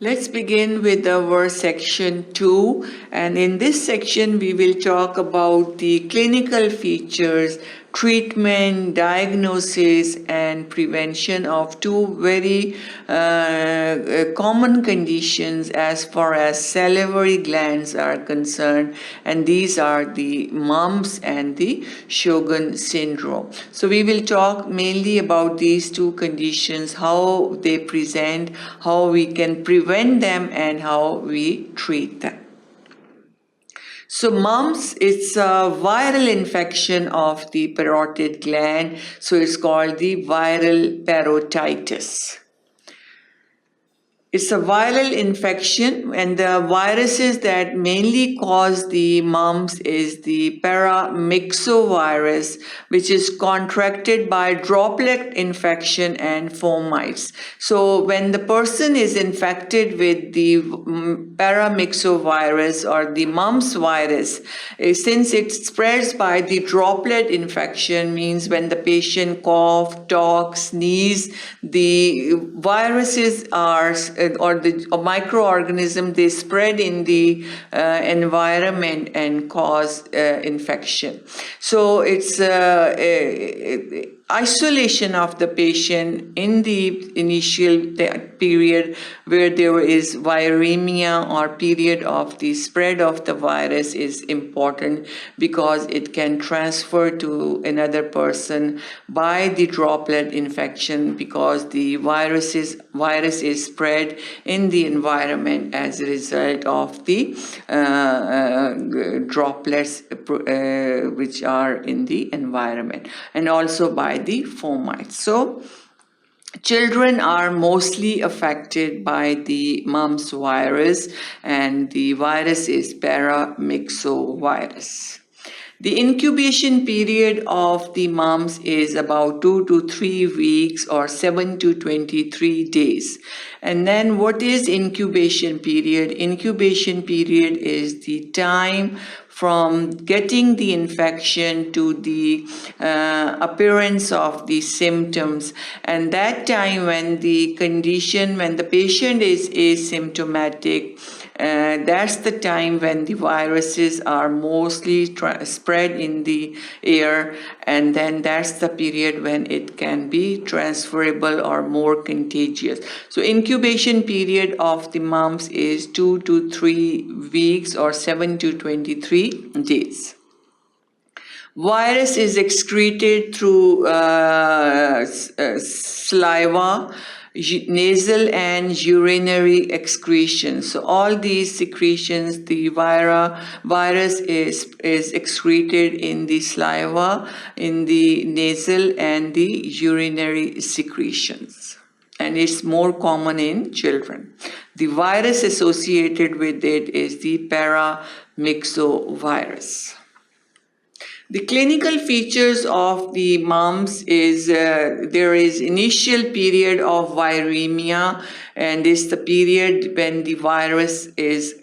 Let's begin with our section 2, and in this section we will talk about the clinical features, treatment, diagnosis and prevention of two very common conditions as far as salivary glands are concerned, and these are the mumps and the Sjogren syndrome. So we will talk mainly about these two conditions, how they present, how we can prevent them and how we treat them. So mumps, it's a viral infection of the parotid gland, so it's called the viral parotitis. It's a viral infection, and the viruses that mainly cause the mumps is the paramyxovirus, which is contracted by droplet infection and fomites. So when the person is infected with the paramyxovirus or the mumps virus, since it spreads by the droplet infection, means when the patient cough, talk, sneeze, the viruses are or the microorganism, they spread in the environment and cause infection. So it's isolation of the patient in the initial period where there is viremia or period of the spread of the virus is important, because it can transfer to another person by the droplet infection, because the virus is spread in the environment as a result of the droplets which are in the environment, and also by the fomites. So children are mostly affected by the mumps virus, and the virus is paramyxovirus. The incubation period of the mumps is about 2 to 3 weeks or 7 to 23 days. And then what is incubation period? Incubation period is the time from getting the infection to the appearance of the symptoms, and that time when the patient is asymptomatic, that's the time when the viruses are mostly spread in the air, and then that's the period when it can be transferable or more contagious. So incubation period of the mumps is 2 to 3 weeks or 7 to 23 days. Virus is excreted through saliva, nasal and urinary excretions. So all these secretions, the virus is excreted in the saliva, in the nasal and the urinary secretions, and it's more common in children. The virus associated with it is the paramyxovirus. The clinical features of the mumps is there is initial period of viremia, and it's the period when the virus is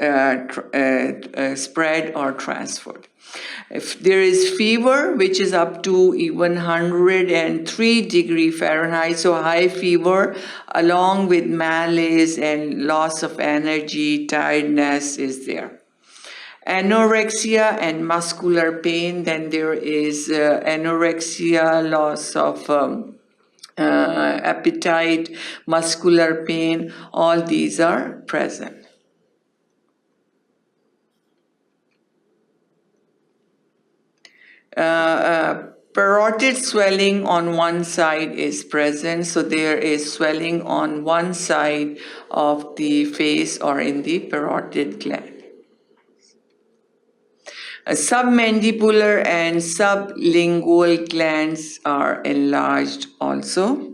spread or transferred. If there is fever, which is up to even 103 degrees Fahrenheit, so high fever, along with malaise and loss of energy, tiredness is there. Anorexia and muscular pain, then there is anorexia, loss of appetite, muscular pain, all these are present. Parotid swelling on one side is present, so there is swelling on one side of the face or in the parotid gland. Submandibular and sublingual glands are enlarged also.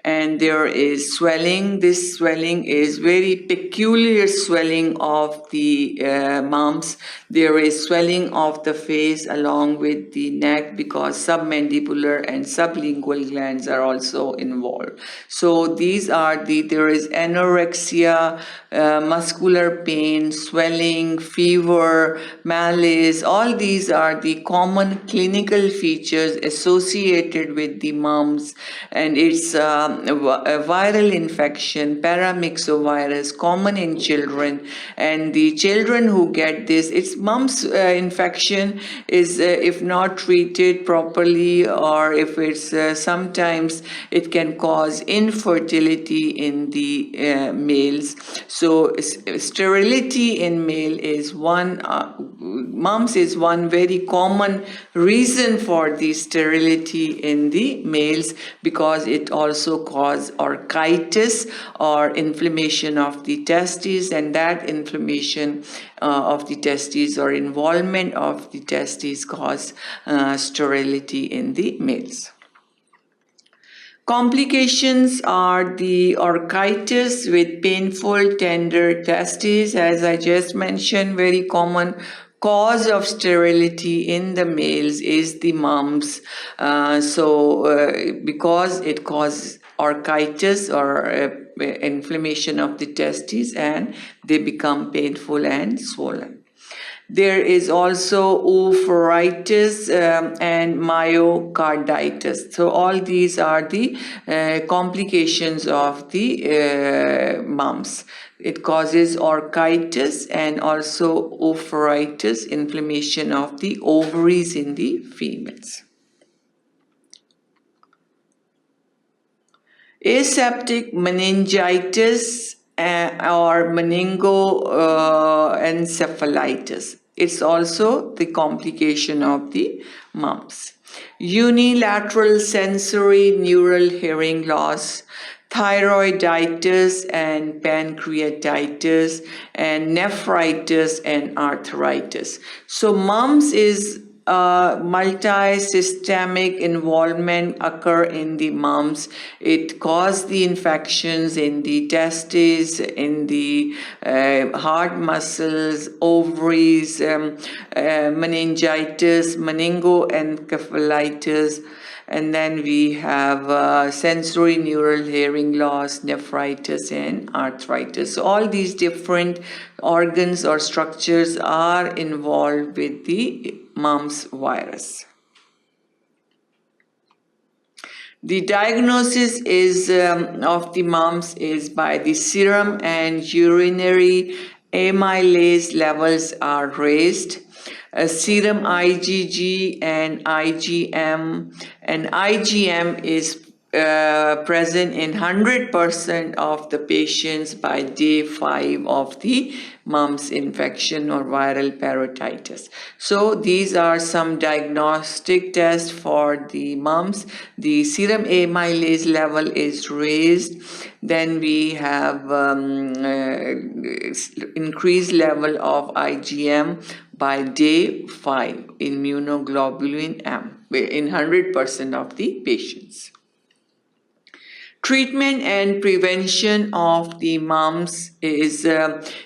And there is swelling. This swelling is very peculiar swelling of the mumps. There is swelling of the face along with the neck, because submandibular and sublingual glands are also involved. So these are there is anorexia, muscular pain, swelling, fever, malaise. All these are the common clinical features associated with the mumps, and it's a viral infection, paramyxovirus, common in children, and the children who get this, it's mumps infection is if not treated properly, or if it's sometimes it can cause infertility in the males. So sterility in male is one, mumps is one very common reason for the sterility in the males, because it also causes orchitis or inflammation of the testes, and that inflammation of the testes or involvement of the testes cause sterility in the males. Complications are the orchitis with painful tender testes, as I just mentioned. Very common cause of sterility in the males is the mumps. Because it causes orchitis or inflammation of the testes, and they become painful and swollen. There is also oophorytis and myocarditis. So all these are the complications of the mumps. It causes orchitis and also oophorytis, inflammation of the ovaries in the females. Aseptic meningitis or meningoencephalitis. It's also the complication of the mumps. Unilateral sensory neural hearing loss, thyroiditis and pancreatitis, and nephritis and arthritis. So mumps is multi-systemic involvement occur in the mumps. It causes the infections in the testes, in the heart muscles, ovaries, meningitis, meningoencephalitis, and then we have sensory neural hearing loss, nephritis, and arthritis. So all these different organs or structures are involved with the mumps virus. The diagnosis is of the mumps is by the serum and urinary amylase levels are raised. Serum IgG and IgM, and IgM is present in 100% of the patients by day 5 of the mumps infection or viral parotitis. So these are some diagnostic tests for the mumps. The serum amylase level is raised. Then we have increased level of IgM by day 5, immunoglobulin M, in 100% of the patients. Treatment and prevention of the mumps is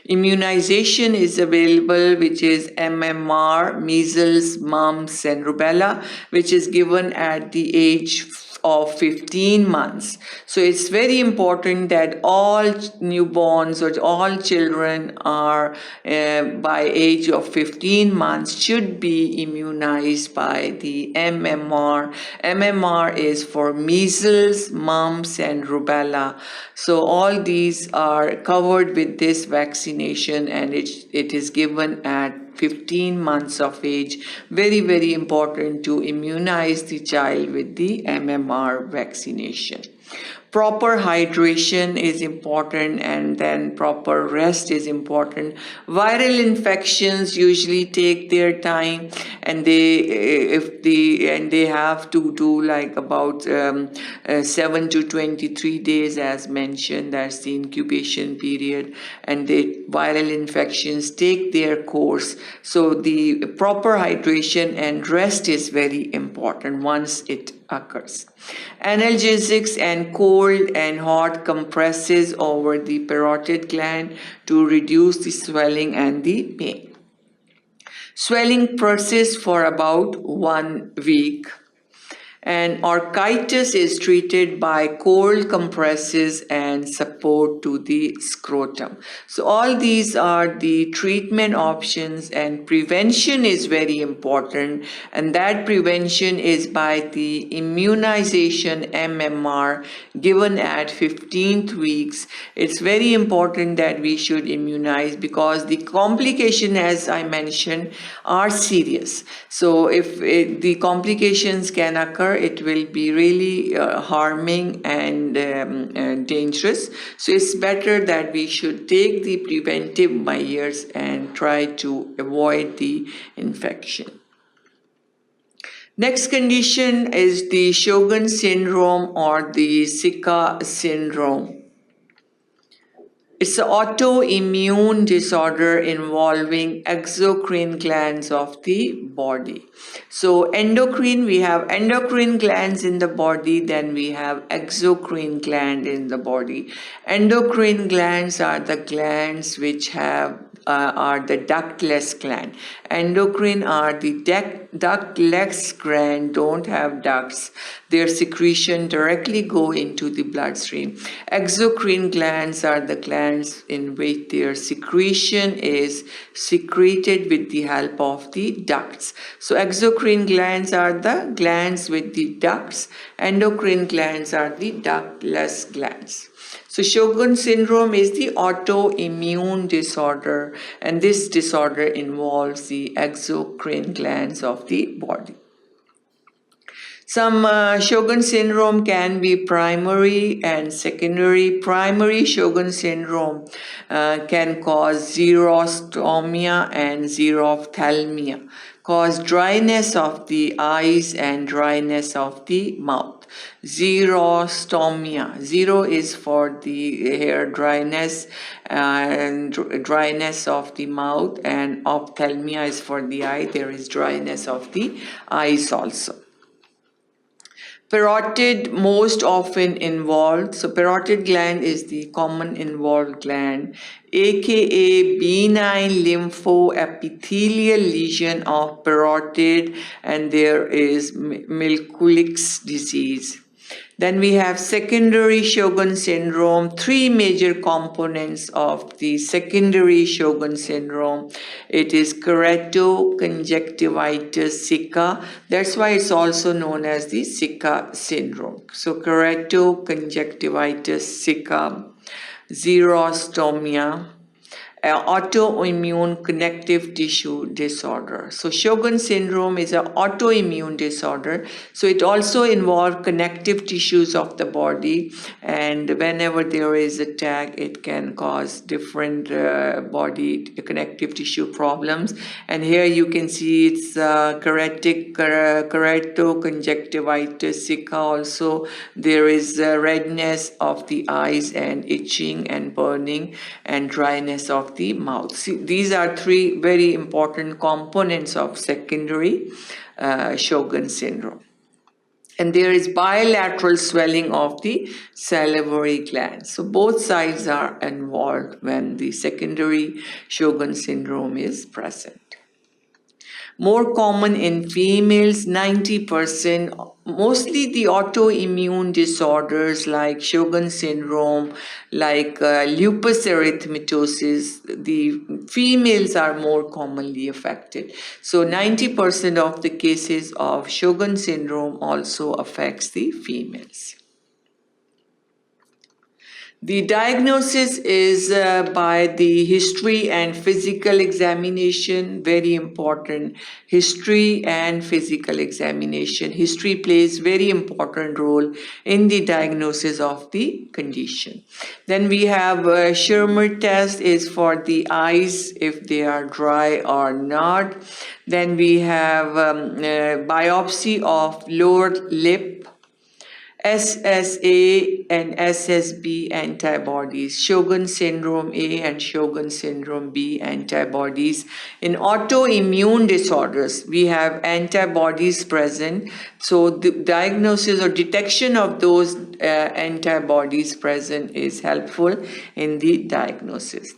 immunization is available, which is MMR, measles, mumps, and rubella, which is given at the age of 15 months. So it's very important that all newborns or all children are by age of 15 months should be immunized by the MMR. MMR is for measles, mumps, and rubella. So all these are covered with this vaccination, and it is given at 15 months of age. Very, very important to immunize the child with the MMR vaccination. Proper hydration is important, and then proper rest is important. Viral infections usually take their time, and they have to do like about 7 to 23 days, as mentioned. That's the incubation period, and the viral infections take their course. So the proper hydration and rest is very important once it occurs. Analgesics and cold and hot compresses over the parotid gland to reduce the swelling and the pain. Swelling persists for about 1 week. And orchitis is treated by cold compresses and support to the scrotum. So all these are the treatment options, and prevention is very important, and that prevention is by the immunization MMR given at 15th weeks. It's very important that we should immunize because the complications, as I mentioned, are serious. So if the complications can occur, it will be really harming and dangerous. So it's better that we should take the preventive measures and try to avoid the infection. Next condition is the Sjogren syndrome or the sicca syndrome. It's an autoimmune disorder involving exocrine glands of the body. So endocrine, we have endocrine glands in the body, then we have exocrine gland in the body. Endocrine glands are the glands which are the ductless gland. Endocrine are the ductless gland, don't have ducts. Their secretion directly go into the bloodstream. Exocrine glands are the glands in which their secretion is secreted with the help of the ducts. So exocrine glands are the glands with the ducts. Endocrine glands are the ductless glands. So Sjogren syndrome is the autoimmune disorder, and this disorder involves the exocrine glands of the body. Some Sjogren syndrome can be primary and secondary. Primary Sjogren syndrome can cause xerostomia and xerophthalmia, cause dryness of the eyes and dryness of the mouth. Xerostomia. Zero is for the hair dryness and dryness of the mouth, and ophthalmia is for the eye. There is dryness of the eyes also. Parotid most often involved. So parotid gland is the common involved gland, aka benign lymphoepithelial lesion of parotid, and there is Milkulik's disease. Then we have secondary Sjogren syndrome, three major components of the secondary Sjogren syndrome. It is keratoconjunctivitis sicca. That's why it's also known as the sicca syndrome. So keratoconjunctivitis sicca, xerostomia, autoimmune connective tissue disorder. So Sjogren syndrome is an autoimmune disorder. So it also involves connective tissues of the body, and whenever there is attack, it can cause different body connective tissue problems. And here you can see it's keratoconjunctivitis sicca also. There is redness of the eyes and itching and burning and dryness of the mouth. See, these are three very important components of secondary Sjogren syndrome. And there is bilateral swelling of the salivary glands. So both sides are involved when the secondary Sjogren syndrome is present. More common in females, 90%, mostly the autoimmune disorders like Sjogren syndrome, like lupus erythematosus, the females are more commonly affected. So 90% of the cases of Sjogren syndrome also affects the females. The diagnosis is by the history and physical examination, very important. History and physical examination. History plays very important role in the diagnosis of the condition. Then we have Schirmer test is for the eyes, if they are dry or not. Then we have biopsy of lower lip, SSA and SSB antibodies, Sjogren syndrome A and Sjogren syndrome B antibodies. In autoimmune disorders, we have antibodies present. So the diagnosis or detection of those antibodies present is helpful in the diagnosis.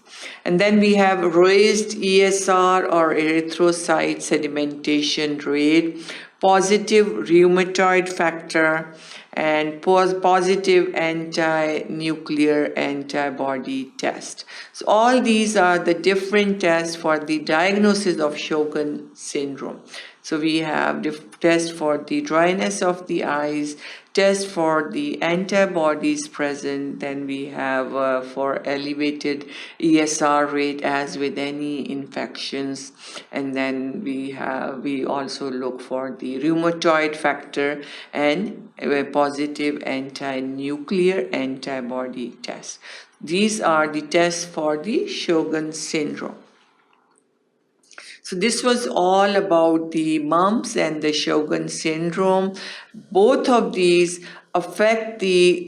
And then we have raised ESR or erythrocyte sedimentation rate, positive rheumatoid factor, and positive anti-nuclear antibody test. So all these are the different tests for the diagnosis of Sjogren syndrome. So we have test for the dryness of the eyes, test for the antibodies present, then we have for elevated ESR rate as with any infections, and then we also look for the rheumatoid factor and a positive anti-nuclear antibody test. These are the tests for the Sjogren syndrome. So this was all about the mumps and the Sjogren syndrome. Both of these affect the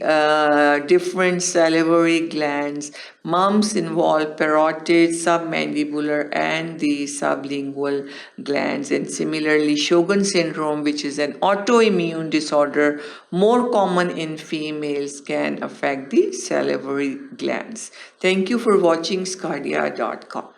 different salivary glands. Mumps involve parotid, submandibular, and the sublingual glands. And similarly, Sjogren syndrome, which is an autoimmune disorder more common in females, can affect the salivary glands. Thank you for watching sqadia.com.